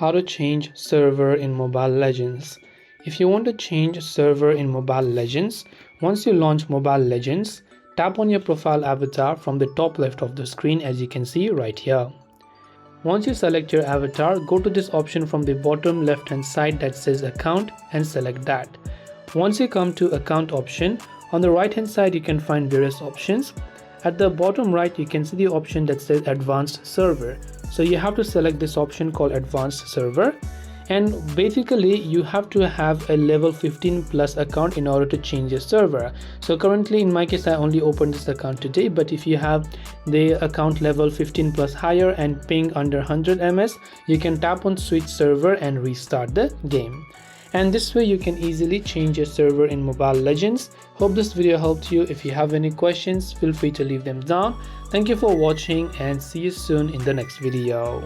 How to change server in Mobile Legends. If you want to change server in Mobile Legends, once you launch Mobile Legends, tap on your profile avatar from the top left of the screen, as you can see right here. Once you select your avatar, go to this option from the bottom left hand side that says account and select that. Once you come to account option, on the right hand side you can find various options. At the bottom right you can see the option that says advanced server. So you have to select this option called advanced server, and basically you have to have a level 15 plus account in order to change your server. So currently in my case I only opened this account today, but if you have the account level 15 plus higher and ping under 100 ms, you can tap on switch server and restart the game. And this way you can easily change your server in Mobile Legends. Hope this video helped you. If you have any questions, feel free to leave them down. Thank you for watching and see you soon in the next video.